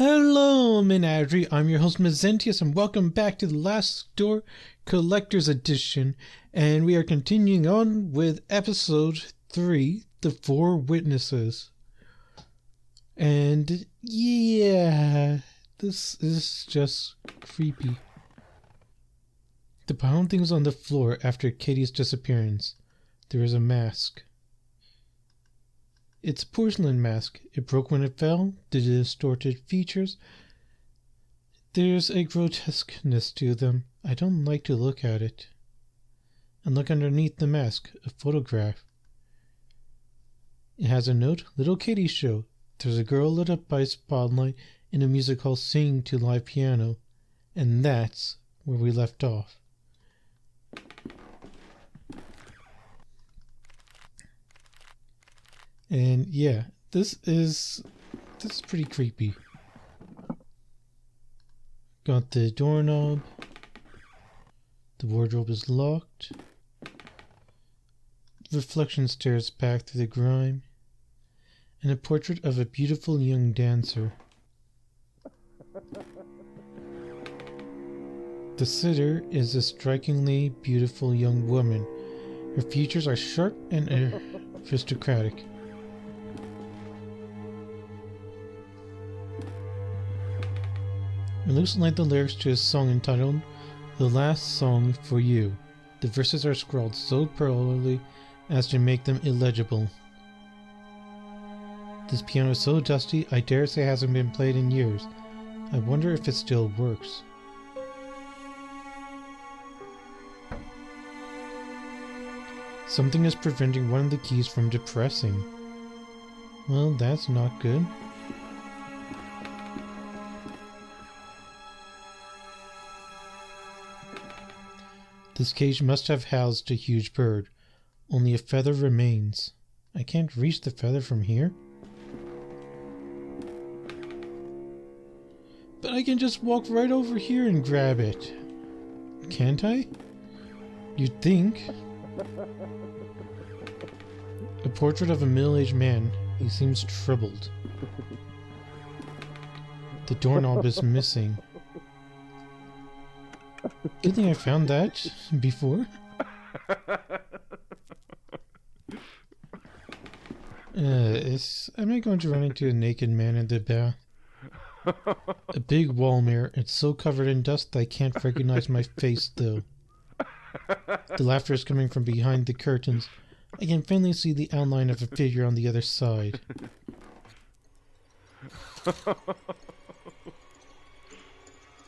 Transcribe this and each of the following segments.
Hello, Menagerie. I'm your host, Mezentius, and welcome back to the Last Store Collector's Edition. And we are continuing on with episode 3, The Four Witnesses. And yeah, this is just creepy. The pounding is on the floor after Katie's disappearance. There is a mask. It's a porcelain mask. It broke when it fell due to distorted features. There's a grotesqueness to them. I don't like to look at it. And look underneath the mask, a photograph. It has a note, Little Katie's Show. There's a girl lit up by a spotlight in a music hall singing to live piano. And that's where we left off. And yeah, this is pretty creepy. Got the doorknob. The wardrobe is locked. The reflection stares back through the grime. And a portrait of a beautiful young dancer. The sitter is a strikingly beautiful young woman. Her features are sharp and aristocratic. It looks like the lyrics to a song entitled The Last Song for You. The verses are scrawled so pearlily as to make them illegible. This piano is so dusty, I dare say it hasn't been played in years. I wonder if it still works. Something is preventing one of the keys from depressing. Well, that's not good. This cage must have housed a huge bird. Only a feather remains. I can't reach the feather from here. But I can just walk right over here and grab it. Can't I? You'd think. A portrait of a middle-aged man. He seems troubled. The doorknob is missing. Good thing I found that before. Am I going to run into a naked man in the bath? A big wall mirror. It's so covered in dust that I can't recognize my face, though. The laughter is coming from behind the curtains. I can faintly see the outline of a figure on the other side.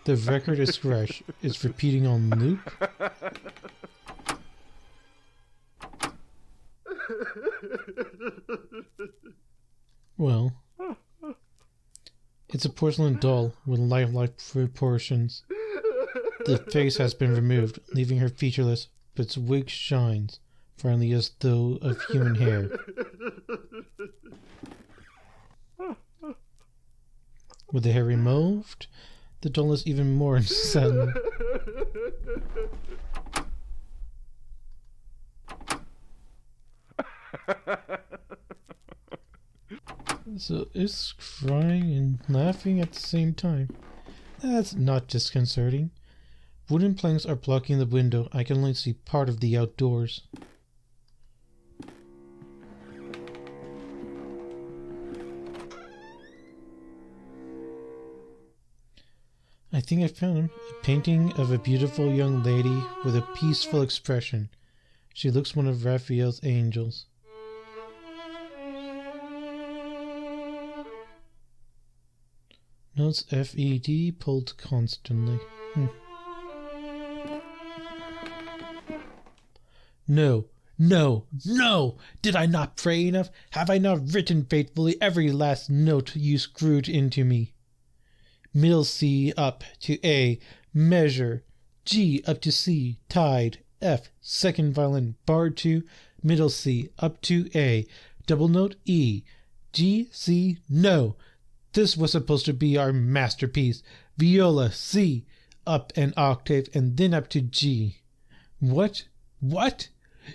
The record is fresh. It's repeating on loop. Well, it's a porcelain doll with lifelike proportions. The face has been removed, leaving her featureless, but its wig shines, finally as though of human hair. With the hair removed, the doll is even more unsettling. So it's crying and laughing at the same time. That's not disconcerting. Wooden planks are blocking the window. I can only see part of the outdoors. I think I found him. A painting of a beautiful young lady with a peaceful expression. She looks one of Raphael's angels. Notes FED pulled constantly. No! Did I not pray enough? Have I not written faithfully every last note you screwed into me? Middle C up to A, measure, G up to C, tied, F, second violin, bar 2, middle C up to A, double note E, G, C, no. This was supposed to be our masterpiece. Viola, C, up an octave and then up to G. What?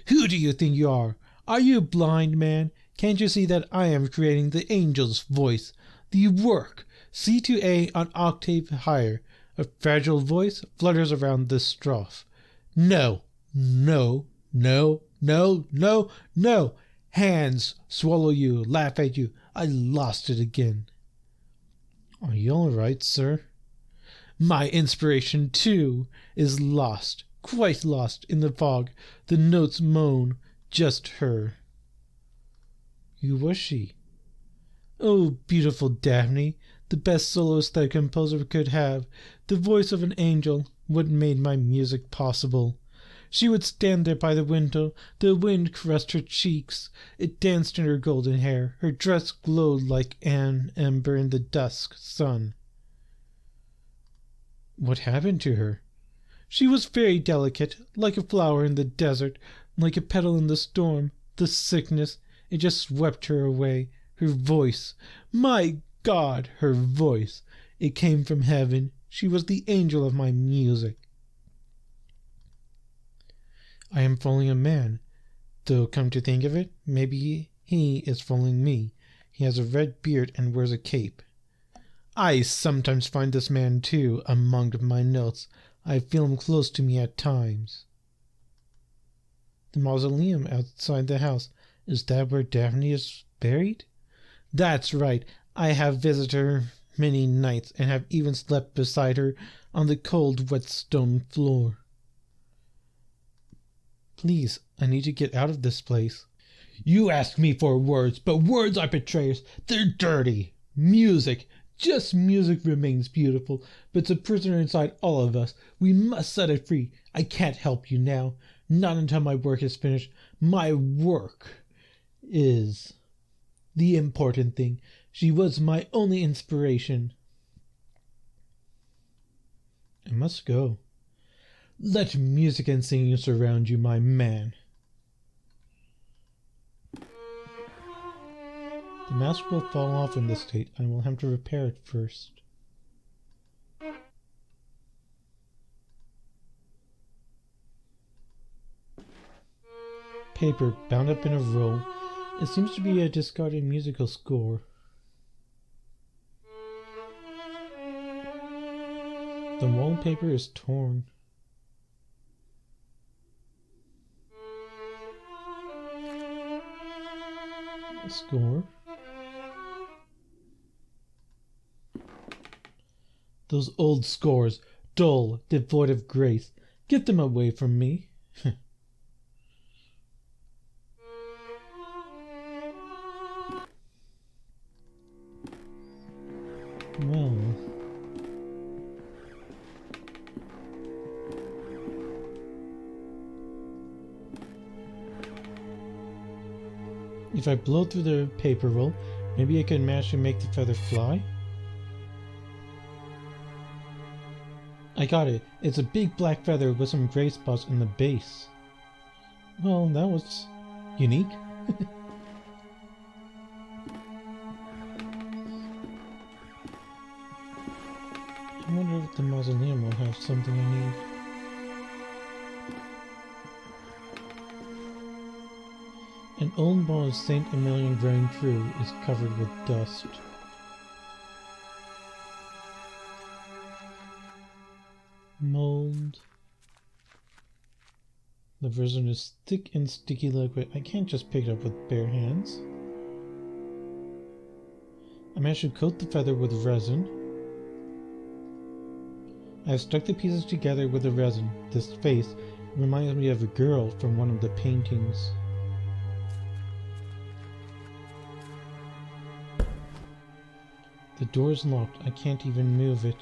Who do you think you are? Are you blind, man? Can't you see that I am creating the angel's voice? The work. C to A an octave higher. A fragile voice flutters around the strophe. No, no, no, no, no, no. Hands swallow you, laugh at you. I lost it again. Are you all right, sir? My inspiration, too, is lost, quite lost in the fog. The notes moan, just her. Who was she? Oh, beautiful Daphne, the best soloist that a composer could have, the voice of an angel, what made my music possible. She would stand there by the window, the wind caressed her cheeks, it danced in her golden hair, her dress glowed like an ember in the dusk sun. What happened to her? She was very delicate, like a flower in the desert, like a petal in the storm. The sickness, it just swept her away. Her voice, my God, her voice, it came from heaven. She was the angel of my music. I am fooling a man, though come to think of it, maybe he is fooling me. He has a red beard and wears a cape. I sometimes find this man, too, among my notes. I feel him close to me at times. The mausoleum outside the house, is that where Daphne is buried? That's right. I have visited her many nights and have even slept beside her on the cold, wet stone floor. Please, I need to get out of this place. You ask me for words, but words are betrayers. They're dirty. Music, just music remains beautiful, but it's a prisoner inside all of us. We must set it free. I can't help you now. Not until my work is finished. My work is the important thing. She was my only inspiration. I must go. Let music and singing surround you, my man. The mask will fall off in this state. I will have to repair it first. Paper bound up in a roll. It seems to be a discarded musical score. The wallpaper is torn. A score. Those old scores, dull, devoid of grace. Get them away from me. Well, if I blow through the paper roll, maybe I can manage to make the feather fly? I got it. It's a big black feather with some gray spots in the base. Well, that was unique. I wonder if the mausoleum will have something I need. An old ball of Saint Emilion grain true is covered with dust. Mold. The resin is thick and sticky liquid. I can't just pick it up with bare hands. I managed to coat the feather with resin. I have stuck the pieces together with the resin. This face reminds me of a girl from one of the paintings. The door is locked. I can't even move it.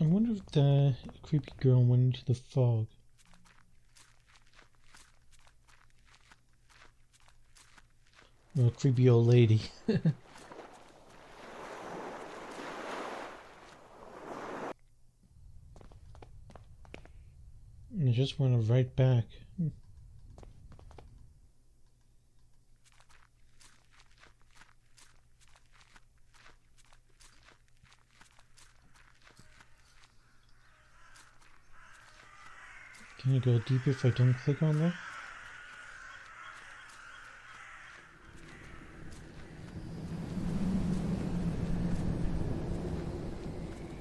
I wonder if the creepy girl went into the fog. Well, creepy old lady. I just went right back. Can I go deeper if I don't click on that?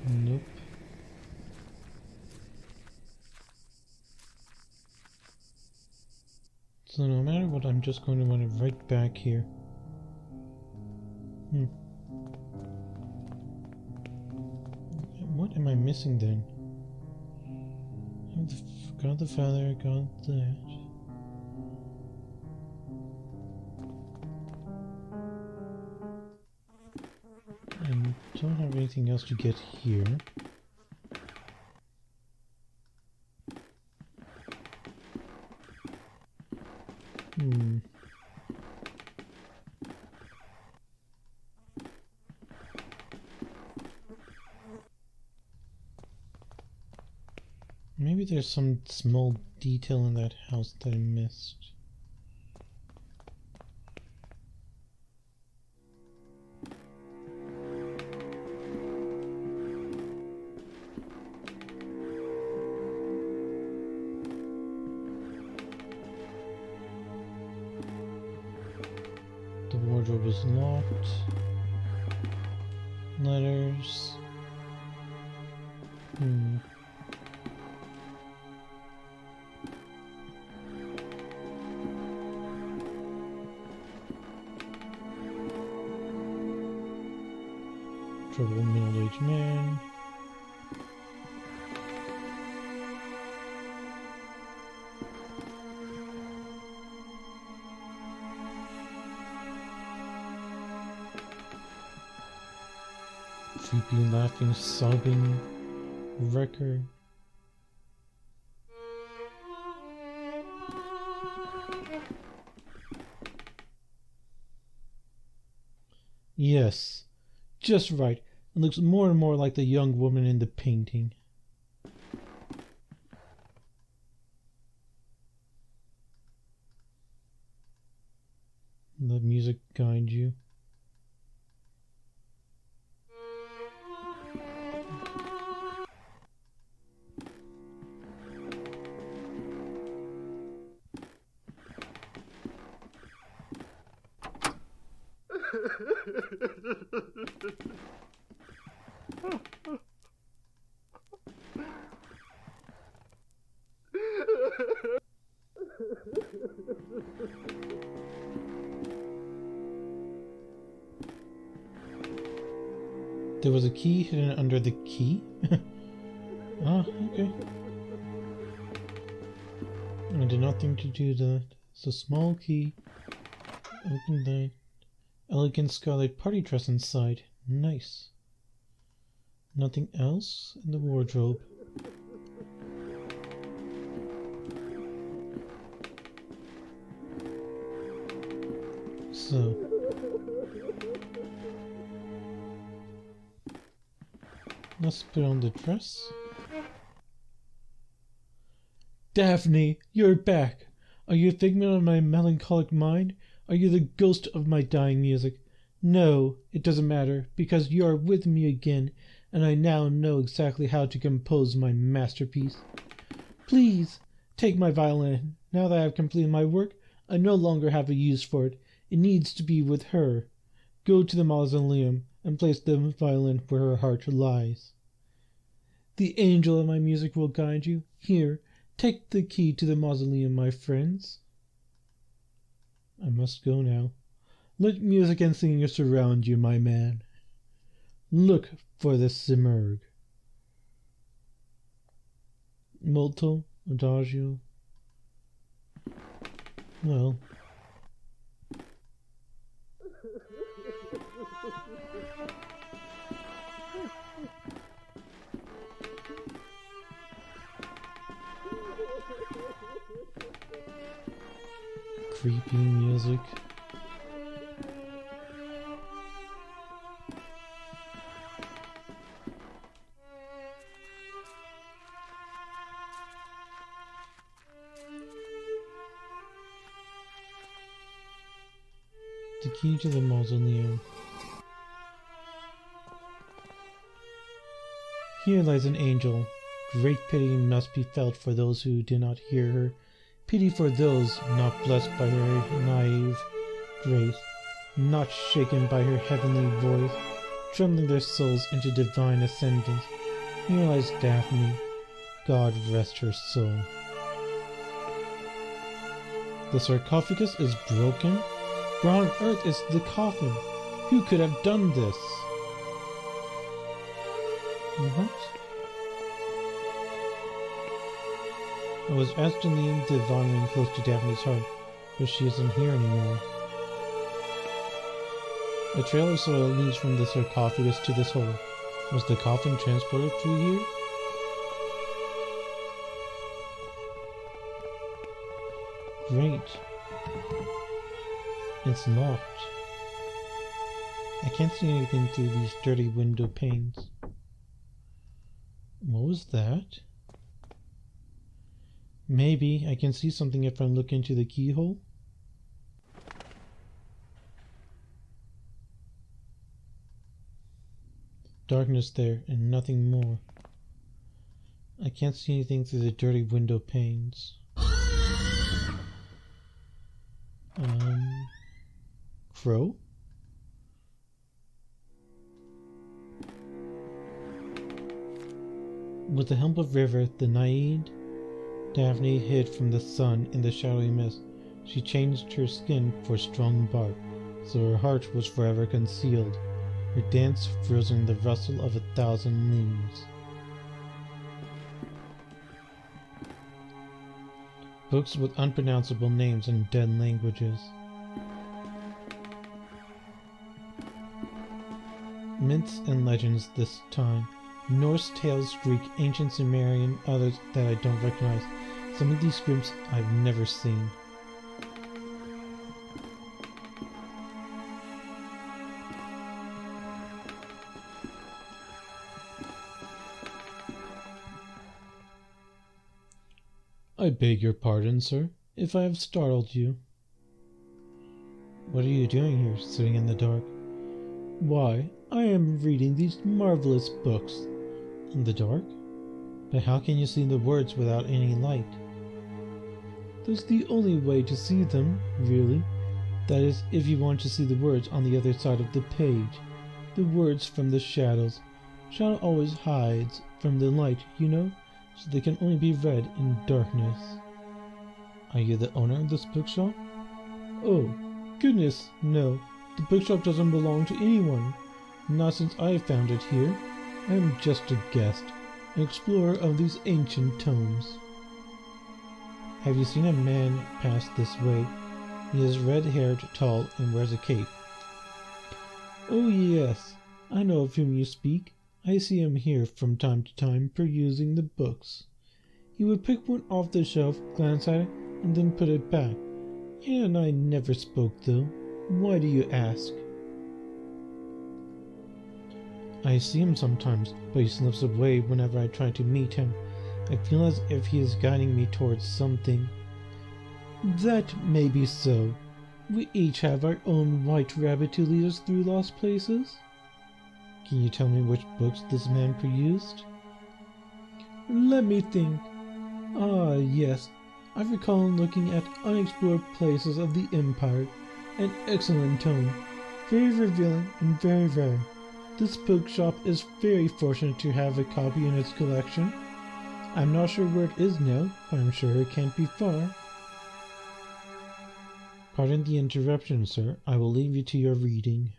Nope. So no matter what, I'm just going to want it right back here. What am I missing then? Got the feather, got that. And don't have anything else to get here. Maybe there's some small detail in that house that I missed. The wardrobe is locked. Letters. Troubled middle-aged man. Creepy, laughing, sobbing wrecker. Yes, just right. It looks more and more like the young woman in the painting. Let music guide you. There was a key hidden under the key? Ah, okay. I did not think to do that. It's a small key. Open that. Elegant scarlet party dress inside. Nice. Nothing else in the wardrobe. So. Let's put on the dress. Daphne, you're back. Are you a figment of my melancholic mind? Are you the ghost of my dying music? No, it doesn't matter, because you are with me again, and I now know exactly how to compose my masterpiece. Please, take my violin. Now that I have completed my work, I no longer have a use for it. It needs to be with her. Go to the mausoleum and place the violin where her heart lies. The angel of my music will guide you. Here, take the key to the mausoleum, my friends. I must go now. Let music and singing surround you, my man. Look for the Simurgh. Molto, adagio. Well. Creepy music. The key to the mausoleum. Here lies an angel. Great pity must be felt for those who did not hear her, pity for those not blessed by her naive grace, not shaken by her heavenly voice, trembling their souls into divine ascendance. Here lies Daphne, God rest her soul. The sarcophagus is broken? Where on earth is the coffin? Who could have done this? What? I was instantly divining close to Daphne's heart, but she isn't here anymore. A trail of soil leads from the sarcophagus to this hole. Was the coffin transported through here? Great. It's locked. I can't see anything through these dirty window panes. What was that? Maybe I can see something if I look into the keyhole? Darkness there and nothing more. I can't see anything through the dirty window panes. Crow? With the help of River, the Naiad, Daphne hid from the sun in the shadowy mist. She changed her skin for strong bark, so her heart was forever concealed, her dance frozen in the rustle of 1,000 leaves. Books with unpronounceable names in dead languages. Myths and legends this time. Norse tales, Greek, ancient Sumerian, others that I don't recognize. Some of these scripts I've never seen. I beg your pardon, sir, if I have startled you. What are you doing here, sitting in the dark? Why, I am reading these marvelous books. In the dark? But how can you see the words without any light? That's the only way to see them, really. That is, if you want to see the words on the other side of the page. The words from the shadows. Shadow always hides from the light, you know, so they can only be read in darkness. Are you the owner of this bookshop? Oh, goodness, no. The bookshop doesn't belong to anyone. Not since I found it here. I am just a guest, an explorer of these ancient tomes. Have you seen a man pass this way? He is red-haired, tall, and wears a cape. Oh yes, I know of whom you speak. I see him here from time to time perusing the books. He would pick one off the shelf, glance at it, and then put it back. He and I never spoke though. Why do you ask? I see him sometimes, but he slips away whenever I try to meet him. I feel as if he is guiding me towards something. That may be so. We each have our own white rabbit to lead us through lost places. Can you tell me which books this man perused? Let me think. Ah, yes. I recall looking at Unexplored Places of the Empire. An excellent tome. Very revealing and very rare. This bookshop is very fortunate to have a copy in its collection. I'm not sure where it is now, but I'm sure it can't be far. Pardon the interruption, sir. I will leave you to your reading.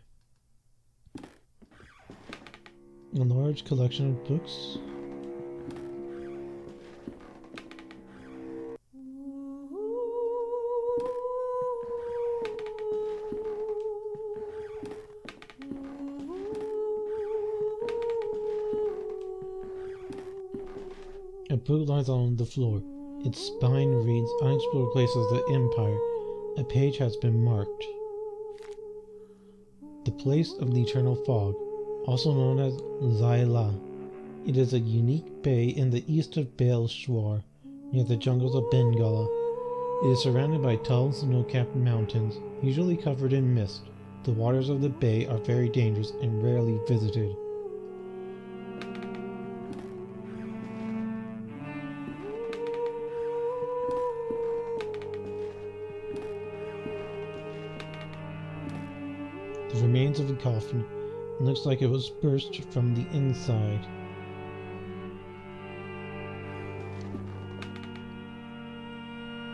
A large collection of books. A book lies on the floor. Its spine reads Unexplored Places of the Empire. A page has been marked. The Place of the Eternal Fog, also known as Zyla. It is a unique bay in the east of Bael Shwar, near the jungles of Bengala. It is surrounded by tall, snow-capped mountains, usually covered in mist. The waters of the bay are very dangerous and rarely visited. The remains of a coffin. It looks like it was burst from the inside.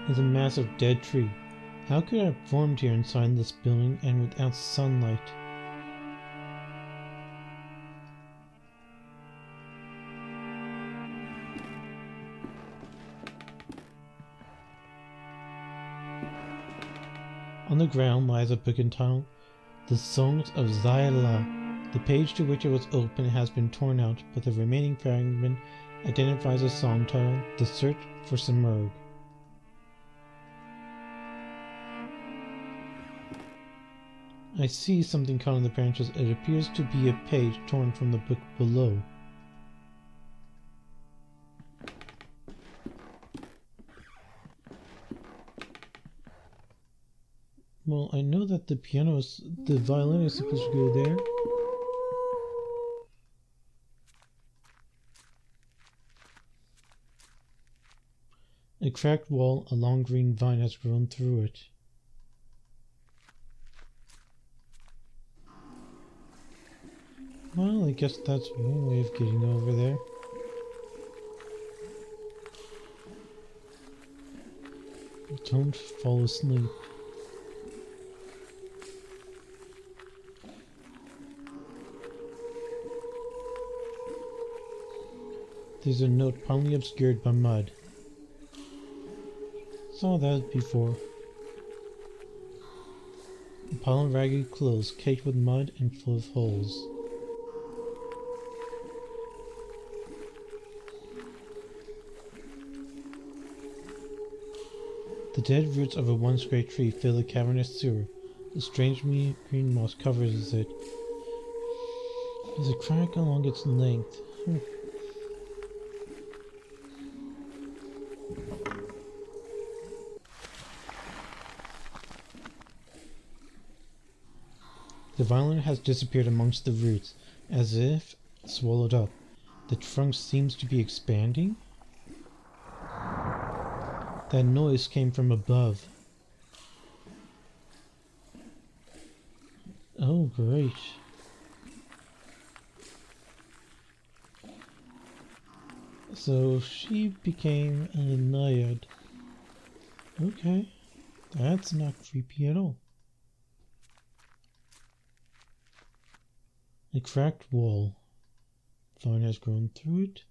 There's a massive dead tree. How could it have formed here inside this building and without sunlight? On the ground lies a book entitled The Songs of Zayla. The page to which it was open has been torn out, but the remaining fragment identifies a song titled The Search for Semerg. I see something caught in the branches. It appears to be a page torn from the book below. Well, I know that the violin is supposed to go there. A cracked wall, a long green vine has grown through it. Well, I guess that's one way of getting over there. Don't fall asleep. There's a note partly obscured by mud. Saw that before. A pile of ragged clothes caked with mud and full of holes. The dead roots of a once great tree fill the cavernous sewer. A strange green moss covers it. There's a crack along its length. The violin has disappeared amongst the roots, as if swallowed up. The trunk seems to be expanding. That noise came from above. Oh, great. So she became a naiad. Okay, that's not creepy at all. A cracked wall. Vine has grown through it.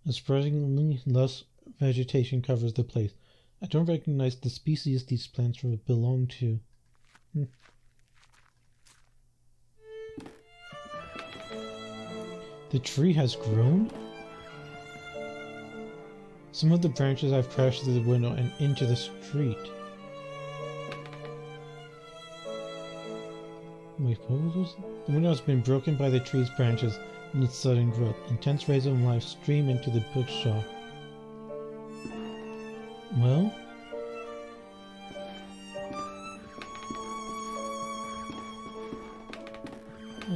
A surprisingly less vegetation covers the place. I don't recognize the species these plants belong to. The tree has grown? Some of the branches have crashed through the window and into the street. Wait, what was this? The window has been broken by the tree's branches in its sudden growth. Intense rays of light stream into the bookshop. Well?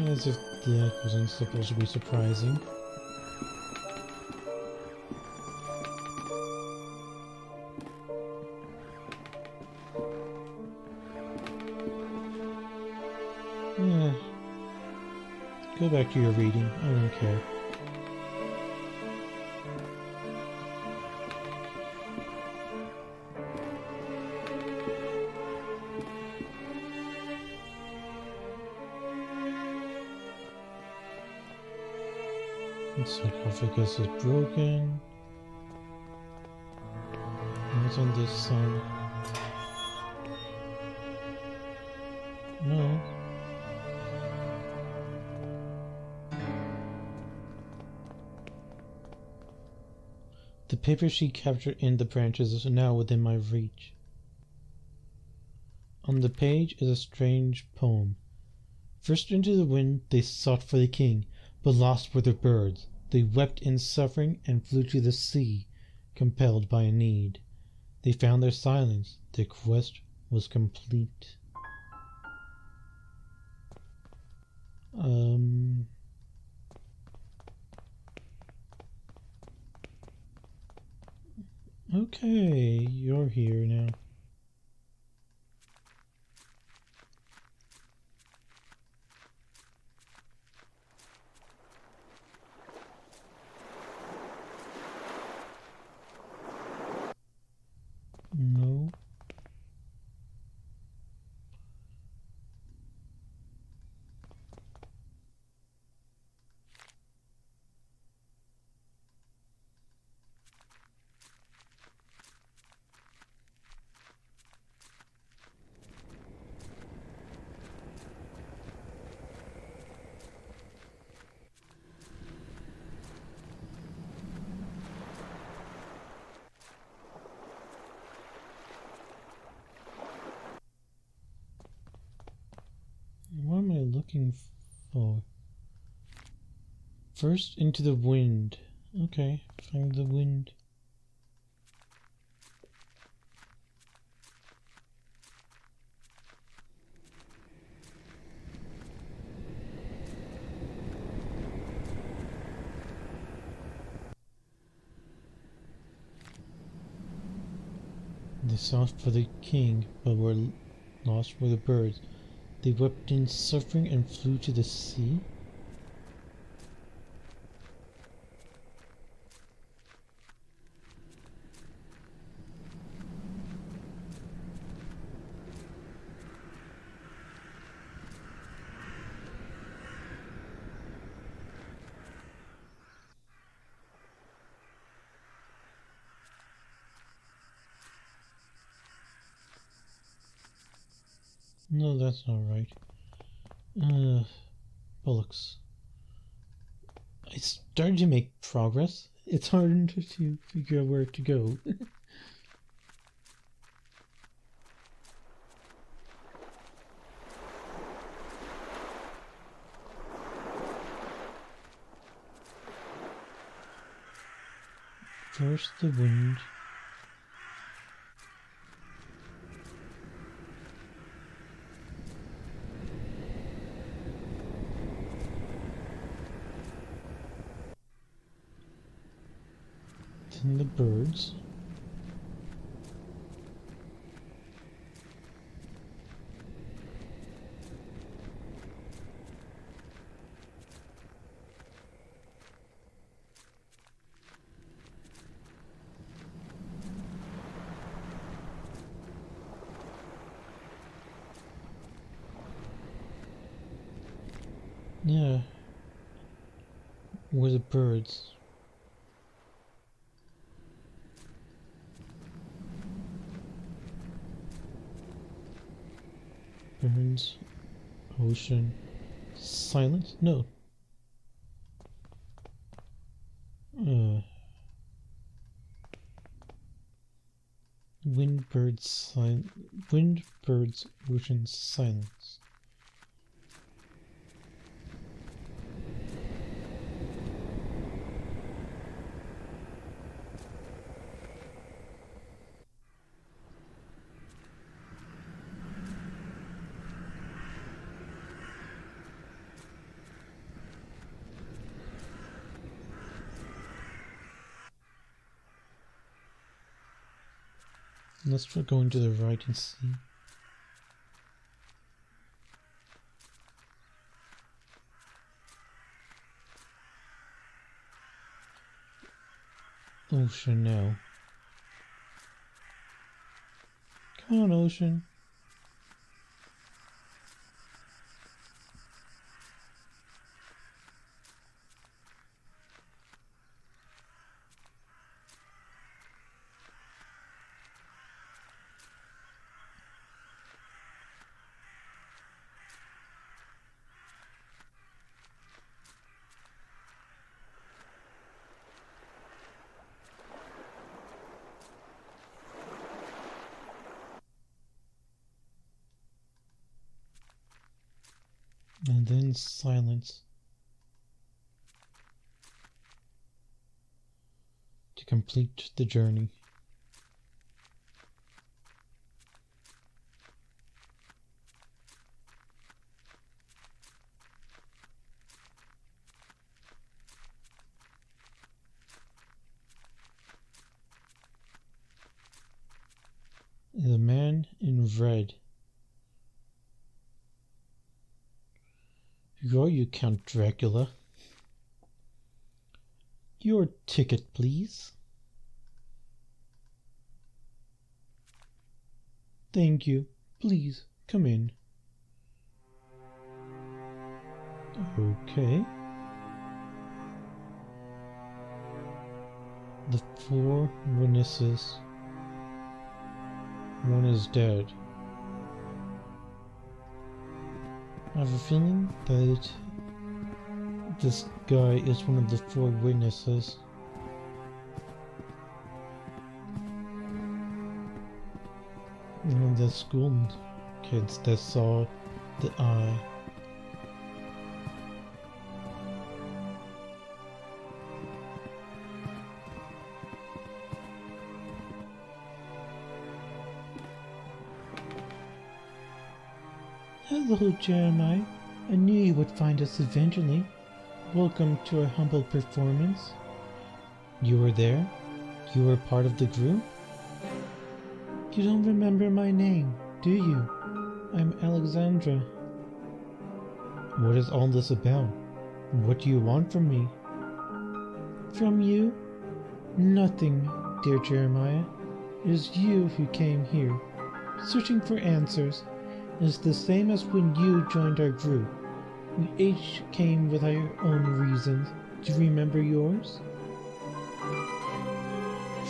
As if that wasn't supposed to be surprising. Yeah. Go back to your reading. I don't care. The sarcophagus is broken. What's on this side? No. The paper she captured in the branches is now within my reach. On the page is a strange poem. First into the wind they sought for the king, but lost were their birds. They wept in suffering and flew to the sea, compelled by a need. They found their silence. Their quest was complete. Okay, you're here now. looking for? First into the wind. Okay, find the wind. They sought for the king, but were lost for the birds. They wept in suffering and flew to the sea. No, that's not right. Bullocks. I started to make progress. It's hard to figure out where to go. First the wind. Then the birds. Yeah. Were the birds. Birds. Ocean. Silence? No. Wind, birds, wind, birds, ocean, silence. Let's try going to the right and see. Ocean now. Come on, ocean. And then silence. To complete the journey. The man in red. Who are you, Count Dracula? Your ticket, please. Thank you. Please, come in. Okay. The 4 witnesses. One is dead. I have a feeling that this guy is one of the 4 witnesses. One of the school kids that saw the eye. Hello, Jeremiah. I knew you would find us eventually. Welcome to our humble performance. You were there? You were part of the group? You don't remember my name, do you? I'm Alexandra. What is all this about? What do you want from me? From you? Nothing, dear Jeremiah. It is you who came here, searching for answers. It is the same as when you joined our group. We each came with our own reasons. Do you remember yours?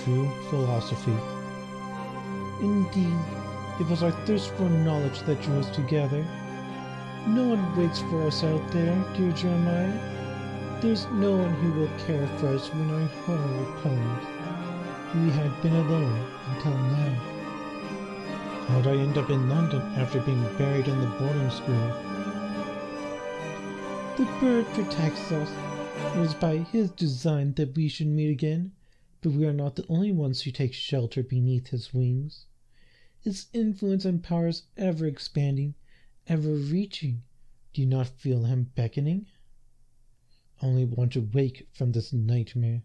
True philosophy. Indeed, it was our thirst for knowledge that drew us together. No one waits for us out there, dear Jeremiah. There's no one who will care for us when our heart comes. We had been alone until now. How'd I end up in London after being buried in the boarding school? The bird protects us. It is by his design that we should meet again, but we are not the only ones who take shelter beneath his wings. His influence and power is ever expanding, ever reaching. Do you not feel him beckoning? I only want to wake from this nightmare.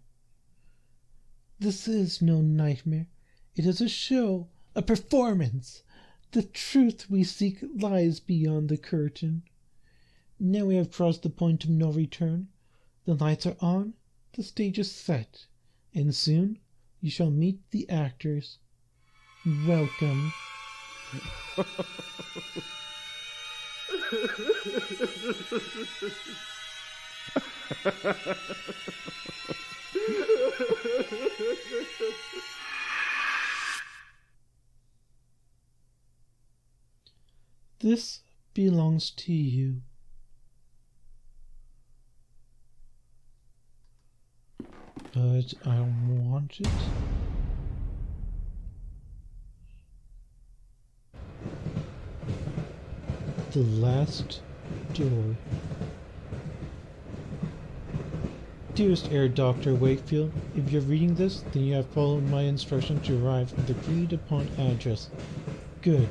This is no nightmare. It is a show, a performance. The truth we seek lies beyond the curtain. Now we have crossed the point of no return. The lights are on, the stage is set, and soon you shall meet the actors. Welcome. This belongs to you. But I want it. The last door. Dearest Air Dr. Wakefield, if you're reading this, then you have followed my instructions to arrive at the agreed upon address. Good.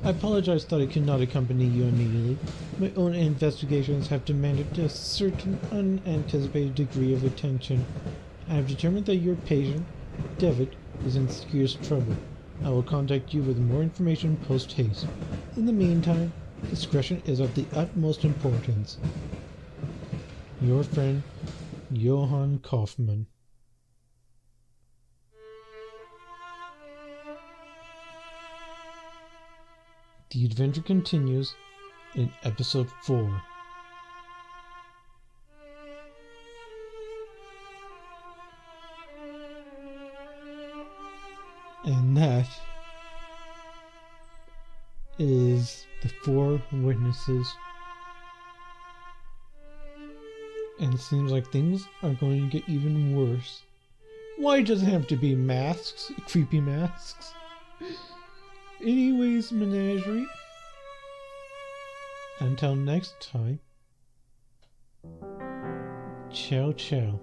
I apologize that I could not accompany you immediately. My own investigations have demanded a certain unanticipated degree of attention. I have determined that your patient, David, is in serious trouble. I will contact you with more information post-haste. In the meantime, discretion is of the utmost importance. Your friend, Johann Kaufmann. The adventure continues in episode 4. And that is the 4 witnesses. And it seems like things are going to get even worse. Why does it have to be masks? Creepy masks? Anyways, Menagerie. Until next time. Ciao, ciao.